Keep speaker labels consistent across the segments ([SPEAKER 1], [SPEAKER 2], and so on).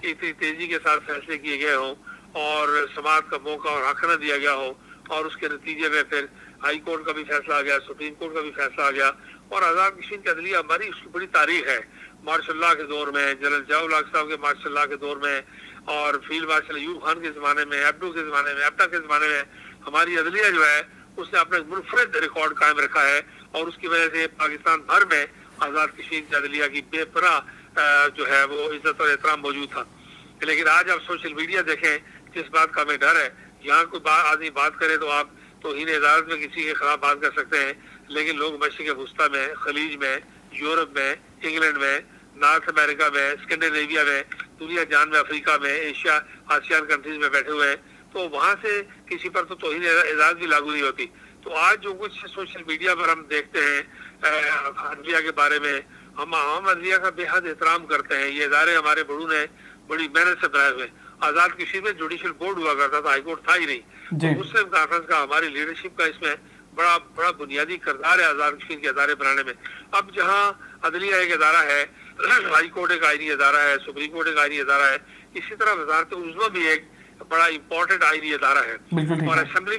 [SPEAKER 1] کہ اتنی تیزی کے ساتھ فیصلے کیے گئے ہوں اور سماعت کا موقع اور حق نہ دیا گیا ہو، اور اس کے نتیجے میں پھر ہائی کورٹ کا بھی فیصلہ آ گیا، سپریم کورٹ کا بھی فیصلہ آ گیا. اور آزاد کشمیر کی عدلیہ ہماری اس کی بڑی تاریخ ہے. مارشل لا کے دور میں، جنرل ضیاء الحق صاحب کے مارشل لا کے دور میں، اور فیلڈ مارشل ایوب خان کے زمانے میں، عبدو کے زمانے میں، ابدا کے زمانے میں، ہماری عدلیہ جو ہے اس نے اپنا منفرد ریکارڈ قائم رکھا ہے، اور اس کی وجہ سے پاکستان بھر میں آزاد کشمیر کی عدلیہ کی بے پناہ جو ہے وہ عزت اور احترام موجود تھا. لیکن آج آپ سوشل میڈیا دیکھیں، جس بات کا ہمیں ڈر ہے، یہاں کوئی آدمی بات کرے تو آپ توہین عدالت میں کسی کے خلاف بات کر سکتے ہیں، لیکن لوگ مشرق وسطیٰ میں، خلیج میں، یورپ میں، انگلینڈ میں، نارتھ امریکہ میں، اسکینڈینیویا میں، دنیا جان میں، افریقہ میں، ایشیا، آسیان کنٹریز میں بیٹھے ہوئے ہیں، تو وہاں سے کسی پر تو توہین عدالت بھی لاگو نہیں ہوتی. تو آج جو کچھ سوشل میڈیا پر ہم دیکھتے ہیں عدلیہ کے بارے میں، ہم عام عدلیہ کا بے حد احترام کرتے ہیں. یہ ادارے ہمارے بڑوں نے بڑی محنت سے بنائے ہوئے. آزاد کشمیر میں جوڈیشل بورڈ ہوا کرتا تھا، ہائی کورٹ تھا ہی نہیں. مسلم کانفرنس کا، ہماری لیڈرشپ کا اس میں بڑا بنیادی کردار ہے آزاد کشمیر کے ادارے بنانے میں. اب جہاں عدلیہ ایک ادارہ ہے، ہائی کورٹ ایک آئینی ادارہ ہے، سپریم کورٹ ایک آئینی ادارہ ہے، اسی طرح وزارت عظمیٰ بھی ایک بڑا امپورٹنٹ آئینی ادارہ ہے، اور اسمبلی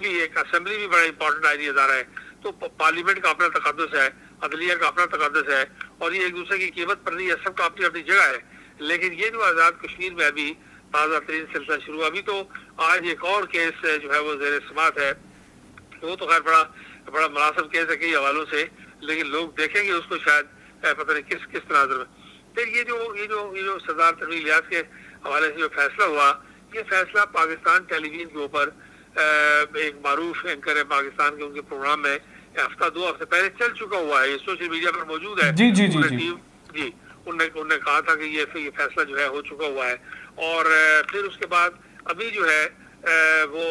[SPEAKER 1] بھی بڑا امپورٹنٹ آئینی ادارہ ہے. تو پارلیمنٹ کا اپنا تقدس ہے، عدلیہ کا اپنا تقدس ہے، اور یہ ایک دوسرے کی قیمت پر نہیں ہے، سب کا اپنی اپنی جگہ ہے. لیکن یہ جو آزاد کشمیر میں ابھی تازہ ترین سلسلہ شروع ہوا، ابھی تو آج ایک اور کیس جو ہے وہ زیر سماعت ہے. وہ تو خیر بڑا مناسب کیس ہے کئی حوالوں سے، لیکن لوگ دیکھیں گے اس کو شاید پتہ نہیں کس تناظر میں. پھر یہ جو سردار تنویر الیاس کے حوالے سے جو فیصلہ ہوا، یہ فیصلہ پاکستان ٹیلی ویژن کے اوپر ایک معروف اینکر ہے پاکستان کے، ان کے پروگرام میں ہفتہ 2 ہفتے پہلے چل چکا ہوا ہے، یہ سوشل میڈیا پر موجود ہے. جی انہوں نے کہا تھا کہ یہ فیصلہ جو ہے ہو چکا ہوا ہے. اور پھر اس کے بعد ابھی جو ہے وہ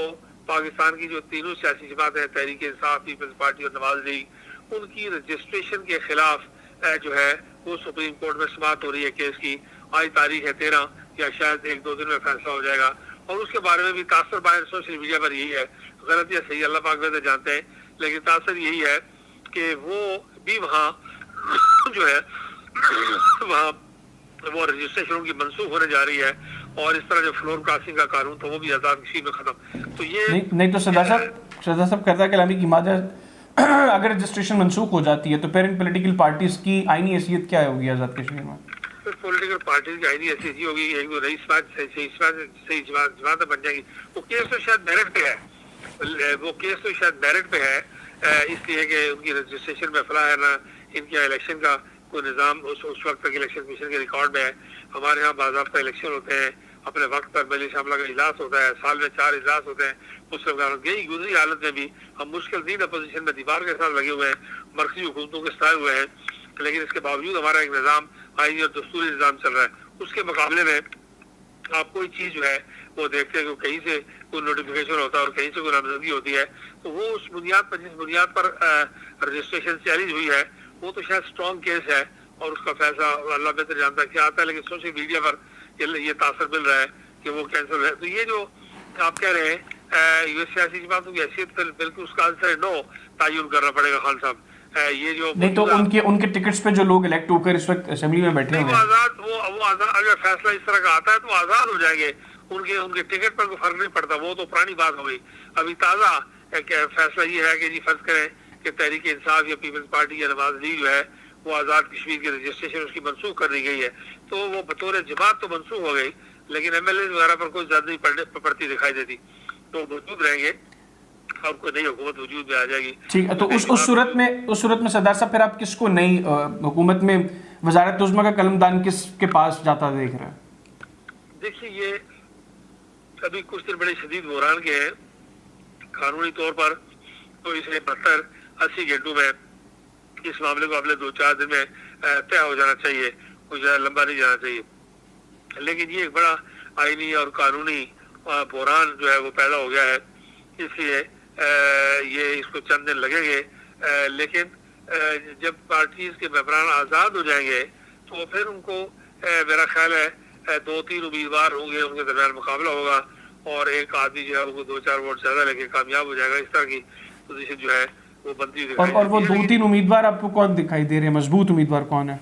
[SPEAKER 1] پاکستان کی جو تینوں سیاسی جماعتیں ہیں، تحریک انصاف، پیپلز پارٹی اور نواز لیگ، ان کی رجسٹریشن کے خلاف جو ہے وہ سپریم کورٹ میں سماعت ہو رہی ہے کیس کی. آج تاریخ ہے 13، یا شاید 1-2 دن میں فیصلہ ہو جائے گا. اور اس کے بارے میں بھی تاثر باہر سوشل میڈیا پر یہی ہے، غلط یا صحیح اللہ پاک بہتر جانتے ہیں، لیکن تاثر یہی ہے کہ وہ بھی وہاں جو ہے وہاں وہ رجسٹریشن کی منسوخ ہونے جا رہی ہے، اور اس طرح جو فلور کراسنگ کا قانون تھا وہ بھی آزاد کشمیر میں ختم. تو یہ
[SPEAKER 2] نہیں تو سردار صاحب کرتا کلامی کی مادہ اگر رجسٹریشن منسوخ ہو جاتی ہے تو پھر ان پولیٹیکل پارٹیز کی آئینی حیثیت کیا ہوگی آزاد کشمیر میں؟
[SPEAKER 1] پھر پولیٹیکل پارٹیز کی آئینی حیثیت یہ ہوگی، ایک دو رئیس صحیح جماعتیں بن جائیں گی. وہ کیس تو شاید میرٹ پہ ہے، اس لیے کہ ان کی رجسٹریشن میں فلاح ہے نہ ان کے الیکشن کا کوئی نظام اس وقت تک الیکشن کمیشن کے ریکارڈ میں ہے. ہمارے ہاں باضابطہ الیکشن ہوتے ہیں، اپنے وقت پر مجلس عاملہ کا اجلاس ہوتا ہے، سال میں 4 اجلاس ہوتے ہیں. مسلم کانفرنس یہی گزری حالت میں بھی ہم مشکل دین اپوزیشن میں دیوار کے ساتھ لگے ہوئے ہیں، مرکزی حکومتوں کے ستائے ہوئے ہیں، لیکن اس کے باوجود ہمارا ایک نظام، آئینی اور دستوری نظام چل رہا ہے. اس کے مقابلے میں آپ کوئی چیز جو ہے وہ دیکھتے ہیں کہ کہیں سے کوئی نوٹیفیکیشن ہوتا ہے اور کہیں سے کوئی نامزدگی ہوتی ہے، تو وہ اس بنیاد پر، جس بنیاد پر رجسٹریشن چیلنج ہوئی ہے، وہ تو شاید اسٹرانگ کیس ہے، اور اس کا فیصلہ اللہ بہتر جانتا ہے کیا آتا ہے. لیکن سوشل میڈیا پر یہ تاثر مل رہا ہے کہ وہ کینسل ہے. تو یہ جو آپ کہہ رہے ہیں یہ سیاسی جماعتوں کی حیثیت بالکل اس کا آنسر نو تعین کرنا پڑے گا خان صاحب. یہ جو
[SPEAKER 2] نہیں تو ان کے ٹکٹس پہ جو لوگ الیکٹ ہو کر اس وقت اسمبلی میں بیٹھے ہیں
[SPEAKER 1] وہ آزاد، اگر فیصلہ اس طرح کا آتا ہے تو آزاد ہو جائیں گے. ان کے ٹکٹ پر کوئی فرق نہیں پڑتا، وہ تو پرانی بات ہو گئی. ابھی تازہ فیصلہ یہ ہے کہ جی فرض کریں کہ تحریک انصاف یا پیپلز پارٹی یا نواز لیگ جو ہے وہ آزاد کشمیر کی رجسٹریشن اس کی منسوخ کر دی گئی ہے، تو وہ بطور جماعت تو منسوخ ہو گئی، لیکن ایم ایل اے وغیرہ پر کوئی زیادہ نہیں پڑتی دکھائی دیتی، تو موجود رہیں گے اور کوئی نئی حکومت وجود میں آ جائے گی.
[SPEAKER 2] ٹھیک ہے، تو اس صورت میں سردار صاحب پھر آپ کس کو نئی حکومت میں وزارت عظمیٰ کا قلمدان کس کے پاس جاتا دیکھ رہے ہیں؟
[SPEAKER 1] دیکھیے یہ ابھی کچھ دن بڑے شدید بحران کے ہیں قانونی طور پر، تو اسے 72-80 گھنٹوں میں اس معاملے کو اگلے 2-4 دن میں طے ہو جانا چاہیے، کچھ زیادہ لمبا نہیں جانا چاہیے. لیکن یہ ایک بڑا آئینی اور قانونی بحران جو ہے وہ پیدا ہو گیا ہے، اس لیے یہ اس کو چند دن لگیں گے. لیکن جب پارٹیز کے ممبران آزاد ہو جائیں گے تو پھر ان کو میرا خیال ہے 2-3 امیدوار ہوں گے، ان کے درمیان مقابلہ ہوگا، اور ایک آدمی جو ہے وہ 2-4 ووٹ زیادہ لے کے کامیاب ہو جائے گا. اس طرح کی پوزیشن جو ہے وہ بنتی دکھائی.
[SPEAKER 2] اور وہ 2-3 امیدوار آپ کو کون دکھائی دے رہے ہیں؟ مضبوط امیدوار کون ہے؟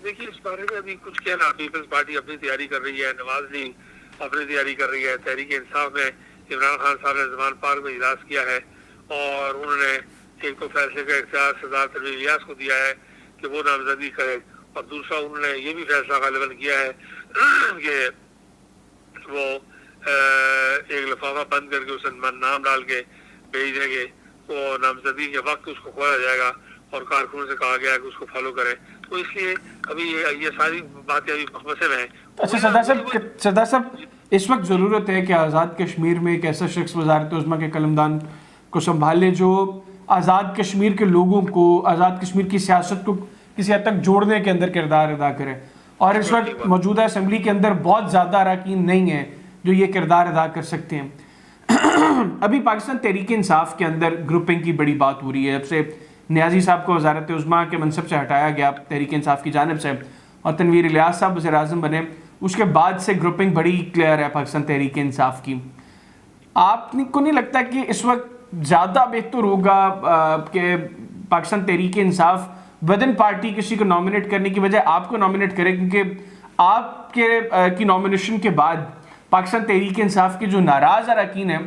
[SPEAKER 1] دیکھیے اس بارے میں ابھی کچھ کہنا. پیپلز پارٹی اپنی تیاری کر رہی ہے, نواز لیگ اپنی تیاری کر رہی ہے. تحریک انصاف میں عمران خان صاحب نے زمان پاک میں اجلاس کیا ہے اور انہوں نے ایک تو فیصلے کا اختیار سردار تنویر الیاس کو دیا ہے کہ وہ نامزدگی کرے, اور دوسرا انہوں نے یہ بھی فیصلہ غالباً کیا ہے کہ وہ ایک لفافہ بند کر کے اسے نام ڈال کے بھیج دیں گے. وہ نامزدگی کے وقت اس کو کھولا جائے گا اور کارکنوں سے کہا گیا ہے کہ اس کو فالو کریں. تو اس لیے ابھی یہ ساری باتیں ابھی مخمصے میں ہیں.
[SPEAKER 2] اچھا سردار صاحب, اس وقت ضرورت ہے کہ آزاد کشمیر میں ایک ایسا شخص وزارت عظمیٰ کے قلمدان کو سنبھال لے جو آزاد کشمیر کے لوگوں کو, آزاد کشمیر کی سیاست کو کسی حد تک جوڑنے کے اندر کردار ادا کرے. اور اس وقت موجودہ اسمبلی کے اندر بہت زیادہ اراکین نہیں ہیں جو یہ کردار ادا کر سکتے ہیں. ابھی پاکستان تحریک انصاف کے اندر گروپنگ کی بڑی بات ہو رہی ہے. اب سے نیازی صاحب کو وزارت عظمیٰ کے منصب سے ہٹایا گیا تحریک انصاف کی جانب سے اور تنویر الیاس صاحب وزیر اعظم بنے, اس کے بعد سے گروپنگ بڑی کلیئر ہے پاکستان تحریک انصاف کی. آپ کو نہیں لگتا کہ اس وقت زیادہ بہتر ہوگا کہ پاکستان تحریک انصاف ودن پارٹی کسی کو نامنیٹ کرنے کی بجائے آپ کو نامنیٹ کرے, کیونکہ آپ کے کی نامنیشن کے بعد پاکستان تحریک انصاف کے جو ناراض اراکین ہیں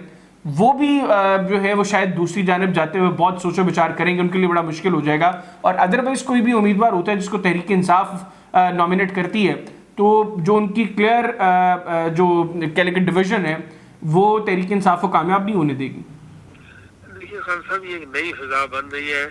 [SPEAKER 2] وہ بھی جو ہے وہ شاید دوسری جانب جاتے ہوئے بہت سوچ و بچار کریں گے, ان کے لیے بڑا مشکل ہو جائے گا. اور ادروائز کوئی بھی امیدوار ہوتا ہے جس کو تحریک انصاف نامنیٹ کرتی ہے تو جو ان کی کلیئر جو کیلیکٹ ڈویژن ہے وہ تحریک انصاف کو کامیاب نہیں ہونے دے گی.
[SPEAKER 1] دیکھیے خان صاحب, یہ ایک نئی فضا بن رہی ہے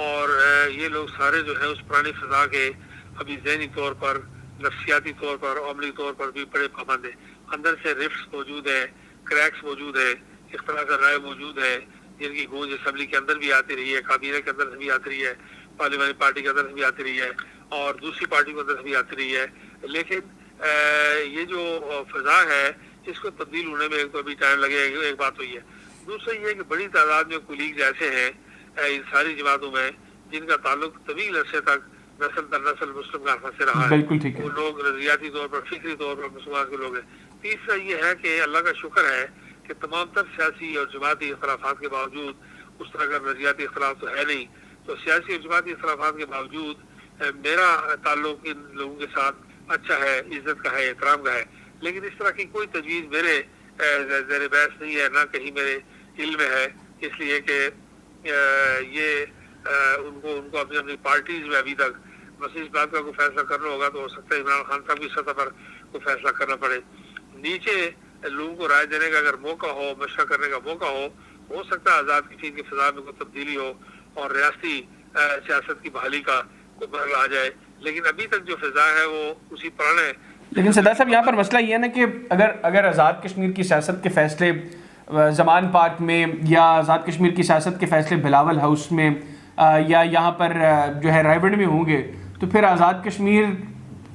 [SPEAKER 1] اور یہ لوگ سارے جو ہے اس پرانی فضا کے ابھی ذہنی طور پر, نفسیاتی طور پر, عملی طور پر بھی بڑے پابند ہیں. اندر سے رفٹس موجود ہیں, کریکس موجود ہیں, اختلاف رائے موجود ہے جن کی گونج اسمبلی کے اندر بھی آتی رہی ہے, کابینہ کے اندر سے بھی آتی رہی ہے, پارلیمانی پارٹی کے اندر سے بھی آتی رہی ہے اور دوسری پارٹی کے اندر سے بھی آتی رہی ہے. لیکن یہ جو فضا ہے اس کو تبدیل ہونے میں ایک تو ابھی ٹائم لگے گا, ایک بات تو یہ ہے. دوسرا یہ ہے کہ بڑی تعداد میں کولیگز ایسے ہیں ان ساری جماعتوں میں جن کا تعلق طویل عرصے تک نسل در نسل مسلم کانفرنس سے رہا ہے. وہ لوگ نظریاتی طور پر, فکری طور پر مسلمان کے لوگ ہیں. تیسرا یہ ہے کہ اللہ کا شکر ہے کہ تمام تر سیاسی اور جماعتی اختلافات کے باوجود, اس طرح کا نظریاتی اختلاف تو ہے نہیں, تو سیاسی اور جماعتی اختلافات کے باوجود میرا تعلق ان لوگوں کے ساتھ اچھا ہے, عزت کا ہے, احترام کا ہے. لیکن اس طرح کی کوئی تجویز میرے زیر بحث نہیں ہے, نہ کہیں میرے علم میں ہے, اس لیے کہ یہ ان کو اپنی پارٹیز میں ابھی تک بس اس بات کا کوئی فیصلہ کرنا ہوگا تو ہو سکتا ہے عمران خان صاحب کی سطح پر کوئی فیصلہ کرنا پڑے. نیچے لوگوں کو رائے دینے کا اگر موقع ہو, مشورہ کرنے کا موقع ہو سکتا ہے آزاد کشمیر کی فضا میں کوئی تبدیلی ہو اور ریاستی سیاست کی بحالی کا کوئی مرحلہ آ جائے. لیکن ابھی تک جو فضا ہے وہ اسی پرانے.
[SPEAKER 2] لیکن سردار صاحب یہاں پر مسئلہ یہ ہے نا کہ اگر آزاد کشمیر کی سیاست کے فیصلے زمان پارک میں یا آزاد کشمیر کی سیاست کے فیصلے بلاول ہاؤس میں یا یہاں پر جو ہے رائے بڑ میں ہوں گے تو پھر آزاد کشمیر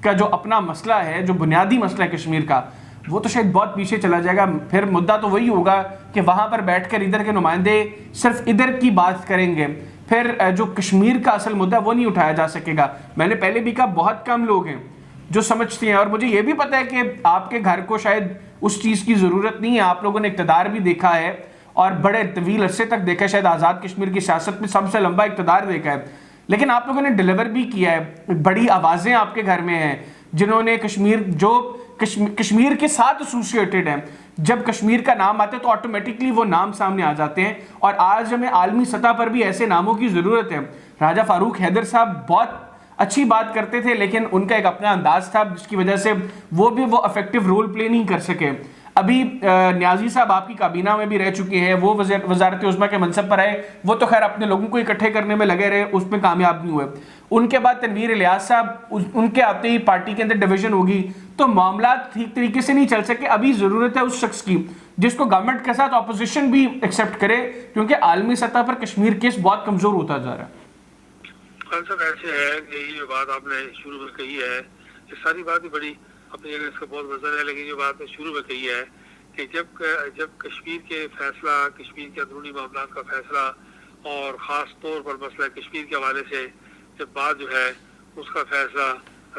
[SPEAKER 2] کا جو اپنا مسئلہ ہے, جو بنیادی مسئلہ ہے کشمیر کا, وہ تو شاید بہت پیچھے چلا جائے گا. پھر مدعا تو وہی ہوگا کہ وہاں پر بیٹھ کر ادھر کے نمائندے صرف ادھر کی بات کریں گے, پھر جو کشمیر کا اصل مدعا وہ نہیں اٹھایا جا سکے گا. میں نے پہلے بھی کہا بہت کم لوگ ہیں جو سمجھتے ہیں, اور مجھے یہ بھی پتہ ہے کہ آپ کے گھر کو شاید اس چیز کی ضرورت نہیں ہے. آپ لوگوں نے اقتدار بھی دیکھا ہے اور بڑے طویل عرصے تک دیکھا ہے, شاید آزاد کشمیر کی سیاست میں سب سے لمبا اقتدار دیکھا ہے, لیکن آپ لوگوں نے ڈیلیور بھی کیا ہے. بڑی آوازیں آپ کے گھر میں ہیں جنہوں نے کشمیر کے ساتھ ایسوسیٹڈ ہیں. جب کشمیر کا نام آتا ہے تو آٹومیٹکلی وہ نام سامنے آ جاتے ہیں, اور آج ہمیں عالمی سطح پر بھی ایسے ناموں کی ضرورت ہے. راجہ فاروق حیدر صاحب بہت اچھی بات کرتے تھے لیکن ان کا ایک اپنا انداز تھا جس کی وجہ سے وہ افیکٹو رول پلے نہیں کر سکے. ابھی نیازی صاحب آپ کی کابینہ میں بھی رہ چکے ہیں, وہ وزارت عظمیٰ کے منصب پر آئے, وہ تو خیر اپنے لوگوں کو اکٹھے کرنے میں لگے رہے, اس میں کامیاب نہیں ہوئے. ان کے بعد تنویر الیاس صاحب, ان کے آتے ہی پارٹی کے اندر ڈویژن ہوگی تو معاملات ٹھیک طریقے سے نہیں چل سکے. ابھی ضرورت ہے اس شخص کی جس کو گورنمنٹ کے ساتھ اپوزیشن بھی ایکسیپٹ کرے, کیونکہ عالمی سطح پر کشمیر کیس بہت کمزور ہوتا جا رہا ہے.
[SPEAKER 1] صاحب ایسے ہے کہ یہ جو بات آپ نے شروع میں کہی ہے, یہ ساری بات ہی بڑی اپنی جگہ اس کا بہت وزن ہے, لیکن جو بات نے شروع میں کہی ہے کہ جب کشمیر کے فیصلہ, کشمیر کے اندرونی معاملات کا فیصلہ اور خاص طور پر مسئلہ کشمیر کے حوالے سے جب بات جو ہے اس کا فیصلہ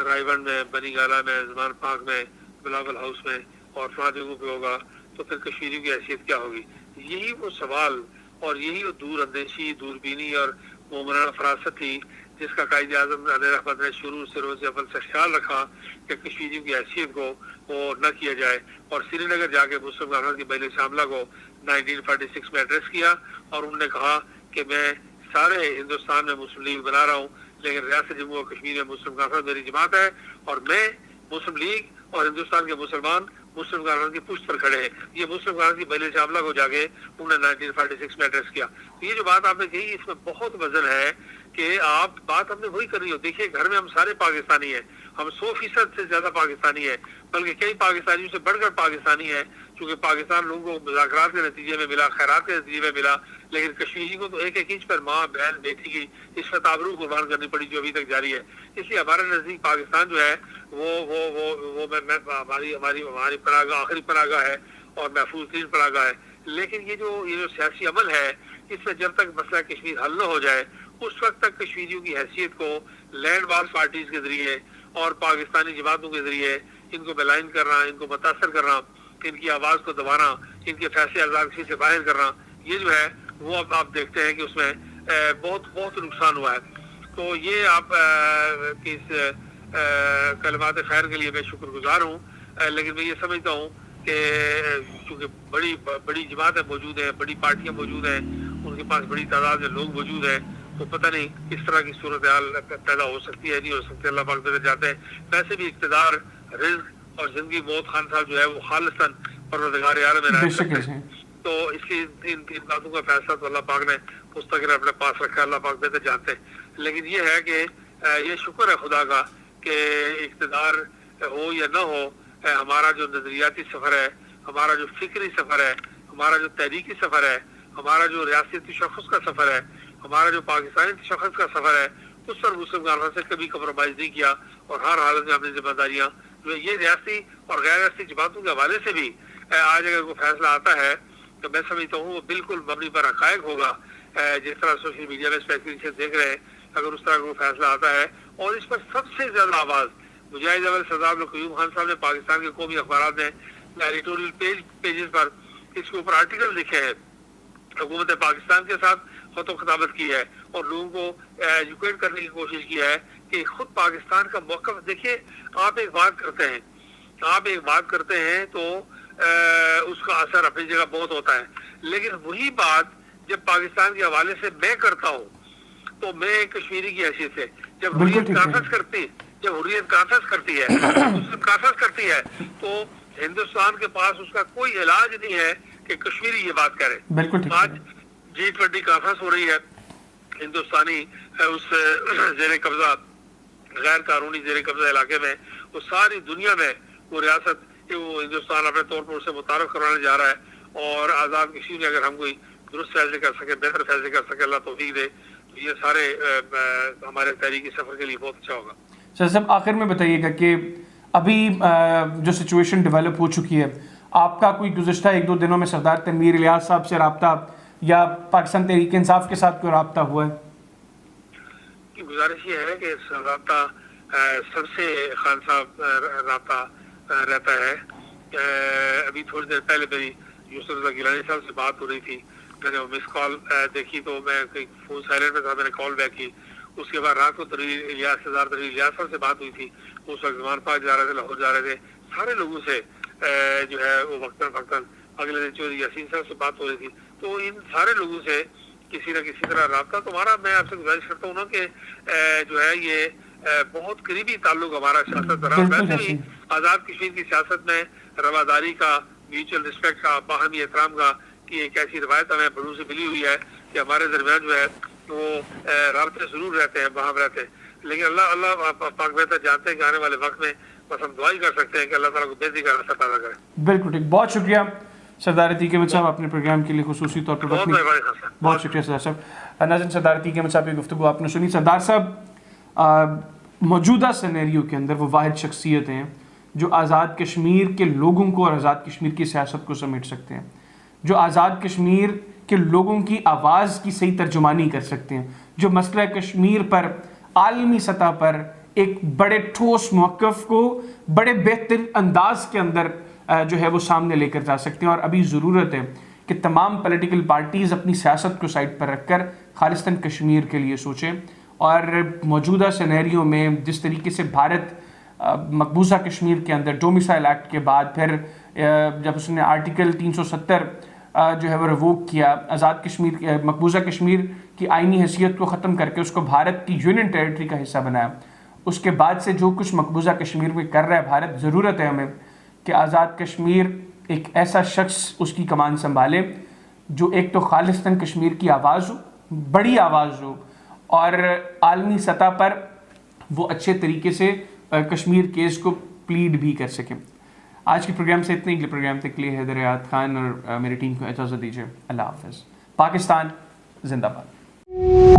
[SPEAKER 1] رائے بڑ میں, بنی گالہ میں, زمان پاک میں, بلاول ہاؤس میں اور فلاں جگہوں پہ ہوگا تو پھر کشمیریوں کی حیثیت کیا ہوگی. یہی وہ سوال اور یہی وہ دور اندیشی, دوربینی اور مومنانہ فراست تھی جس کا قائد اعظم علیہ رحمت نے شروع سے روز اول سے خیال رکھا کہ کشمیریوں کی حیثیت کو وہ نہ کیا جائے، اور سری نگر جا کے مسلم کانفرنس کی مجلس عاملہ کو 1946 میں ایڈریس کیا، اور انہوں نے کہا کہ میں سارے ہندوستان میں مسلم لیگ بنا رہا ہوں، لیکن ریاست جموں و کشمیر میں مسلم کانفرنس میری جماعت ہے، اور میں مسلم لیگ اور ہندوستان کے مسلمان مسلم کانفرنس کی پشت پر کھڑے ہیں۔ یہ مسلم کانفرنس کی مجلس عاملہ کو جا کے انہوں نے 1946 میں ایڈریس کیا۔ تو یہ جو بات آپ نے کہی اس میں بہت وزن ہے کہ آپ بات ہم نے وہی کرنی ہو۔ دیکھیے گھر میں ہم سارے پاکستانی ہیں، ہم 100% سے زیادہ پاکستانی ہیں، بلکہ کئی پاکستانیوں سے بڑھ کر پاکستانی ہیں، چونکہ پاکستان لوگوں کو مذاکرات کے نتیجے میں ملا، خیرات کے نتیجے میں ملا، لیکن کشمیری کو تو ایک ایک انچ پر ماں بہن بیٹی کی عصمت آبرو قربان کرنی پڑی، جو ابھی تک جاری ہے۔ اس لیے ہمارے نزدیک پاکستان جو ہے وہ ہماری پناہ گاہ آخری پناہ گاہ ہے اور محفوظ ترین پناہ گاہ ہے۔ لیکن یہ جو سیاسی عمل ہے، اس میں جب تک مسئلہ کشمیر حل نہ ہو جائے اس وقت تک کشمیریوں کی حیثیت کو لینڈ بال پارٹیز کے ذریعے اور پاکستانی جماعتوں کے ذریعے ان کو ملائن کرنا، ان کو متاثر کرنا، ان کی آواز کو دبانا، ان کے فیصلے آزاد کشی سے باہر کرنا، یہ جو ہے وہ اب آپ دیکھتے ہیں کہ اس میں بہت نقصان ہوا ہے۔ تو یہ آپ کی اس کلمات خیر کے لیے میں شکر گزار ہوں، لیکن میں یہ سمجھتا ہوں کہ چونکہ بڑی جماعتیں موجود ہیں، بڑی پارٹیاں موجود ہیں، ان کے پاس بڑی تعداد میں لوگ موجود ہیں، تو پتہ نہیں کس طرح کی صورتحال پیدا ہو سکتی ہے، نہیں ہو سکتی، اللہ پاک بہتر جاتے ہیں۔ ویسے بھی اقتدار، رزق اور زندگی موت خان صاحب جو ہے وہ خالصاً پروردگار عالم ہے، تو اس کی ان باتوں کا فیصلہ تو اللہ پاک نے مستقل اپنے پاس رکھا ہے، اللہ پاک بہتر جانتے ہیں۔ لیکن یہ ہے کہ یہ شکر ہے خدا کا کہ اقتدار ہو یا نہ ہو، ہمارا جو نظریاتی سفر ہے، ہمارا جو فکری سفر ہے، ہمارا جو تحریکی سفر ہے، ہمارا جو ریاستی تشخص کا سفر ہے، ہمارا جو پاکستانی تشخص کا سفر ہے، اس پر مسلم کانفرنس سے کبھی کمپرومائز نہیں کیا، اور ہر حالت میں اپنی ذمہ داریاں جو یہ ریاستی اور غیر ریاستی جماعتوں کے حوالے سے بھی آج اگر کوئی فیصلہ آتا ہے تو میں سمجھتا ہوں وہ بالکل مبنی پر حقائق ہوگا، جس طرح سوشل میڈیا میں اسپیکولیشن دیکھ رہے ہیں، اگر اس طرح کا کوئی فیصلہ آتا ہے۔ اور اس پر سب سے زیادہ آواز مجاہد اول سردار قیوم خان صاحب نے پاکستان کے قومی اخبارات نے ایڈیٹوریل پیجز پر اس کے اوپر آرٹیکل لکھے ہیں، حکومت پاکستان کے ساتھ خط و خطابت کی ہے اور لوگوں کو ایجوکیٹ کرنے کی کوشش کی ہے کہ خود پاکستان کا موقف دیکھیے۔ آپ ایک بات کرتے ہیں تو اس کا اثر اپنی جگہ بہت ہوتا ہے، لیکن وہی بات جب پاکستان کے حوالے سے میں کرتا ہوں تو میں کشمیری کی حیثیت سے جب حریت کانفرنس کرتی ہے مسلم کانفرنس کرتی ہے تو ہندوستان کے پاس اس کا کوئی علاج نہیں ہے کہ کشمیری یہ بات کرے۔ آج G20 کانفرنس ہو رہی ہے ہندوستانی اس زیر قبضہ غیر قانونی زیر قبضہ علاقے میں، وہ ساری دنیا میں وہ ریاست وہ ہندوستان اپنے طور پر اسے متعارف کروانے جا رہا ہے، اور آزاد کشمیر میں اگر ہم کوئی درست فیصلے کر سکے، بہتر فیصلے کر سکے، اللہ توفیق دے، تو یہ سارے ہمارے تحریکی سفر کے لیے بہت اچھا ہوگا۔
[SPEAKER 2] سر صاحب آخر میں بتائیے گا کہ ابھی جو سچویشن ڈیولپ ہو چکی ہے، آپ کا کوئی گزشتہ 1-2 دنوں میں سردار تنویر الیاس صاحب سے رابطہ یا پاکستان تحریک انصاف کے ساتھ کوئی رابطہ ہوا ہے؟
[SPEAKER 1] گزارش یہ ہے کہ رابطہ سب سے خان صاحب رابطہ رہتا ہے۔ ابھی تھوڑی دیر پہلے میری یوسف رضا گیلانی صاحب سے بات ہو رہی تھی، میں نے مس کال دیکھی تو میں فون سائلنٹ میں تھا، میں نے کال بیک کی۔ اس کے بعد رات کو سردار تنویر الیاس صاحب سے بات ہوئی تھی، اس وقت زمان پاک جا رہے تھے، لاہور جا رہے تھے، سارے لوگوں سے جو ہے وہ وقتاً اگلے دن چودھری یاسین صاحب سے بات ہو رہی تھی، تو ان سارے لوگوں سے کسی نہ کسی طرح رابطہ تمہارا، میں آپ سے گزارش کرتا ہوں نا کہ جو ہے یہ بہت قریبی تعلق ہمارا سیاست رہا۔ ویسے بھی آزاد کشمیر کی سیاست میں رواداری کا، میوچل رسپیکٹ کا، باہمی احترام کا کی ایک ایسی روایت ہمیں بڑوں سے ملی ہوئی ہے کہ ہمارے درمیان جو ہے وہ رابطے ضرور رہتے ہیں، باہم رہتے ہیں، لیکن اللہ پاک بہتر جانتے ہیں کہ آنے والے وقت میں بس ہم دعائی کر سکتے ہیں کہ اللہ تعالیٰ کو بہتری کا راستہ پیدا کرے۔
[SPEAKER 2] بالکل ٹھیک، بہت شکریہ سردار عتیق احمد صاحب اپنے پروگرام کے لیے خصوصی طور پر بہت شکریہ سردار صاحب۔ ناظرین سردار عتیق احمد صاحب کی گفتگو آپ نے سنی۔ سردار صاحب موجودہ سینیریو کے اندر وہ واحد شخصیت ہیں جو آزاد کشمیر کے لوگوں کو اور آزاد کشمیر کی سیاست کو سمیٹ سکتے ہیں، جو آزاد کشمیر کے لوگوں کی آواز کی صحیح ترجمانی کر سکتے ہیں، جو مسئلہ کشمیر پر عالمی سطح پر ایک بڑے ٹھوس موقف کو بڑے بہتر انداز کے اندر جو ہے وہ سامنے لے کر جا سکتے ہیں۔ اور ابھی ضرورت ہے کہ تمام پولیٹیکل پارٹیز اپنی سیاست کو سائڈ پر رکھ کر خالصتاً کشمیر کے لیے سوچیں اور موجودہ سینیریو میں جس طریقے سے بھارت مقبوضہ کشمیر کے اندر ڈومیسائل ایکٹ کے بعد پھر جب اس نے آرٹیکل 370 جو ہے وہ ریووک کیا، آزاد کشمیر مقبوضہ کشمیر کی آئینی حیثیت کو ختم کر کے اس کو بھارت کی یونین ٹیریٹری کا حصہ بنایا، اس کے بعد سے جو کچھ مقبوضہ کشمیر میں کر رہا ہے بھارت، ضرورت ہے ہمیں کہ آزاد کشمیر ایک ایسا شخص اس کی کمان سنبھالے جو ایک تو خالصتاً کشمیر کی آواز ہو، بڑی آواز ہو، اور عالمی سطح پر وہ اچھے طریقے سے کشمیر کیس کو پلیڈ بھی کر سکیں۔ آج کے پروگرام سے اتنے، اگلے پروگرام تک کے لیے حیدر حیات خان اور میری ٹیم کو اجازت دیجیے۔ اللہ حافظ۔ پاکستان زندہ باد۔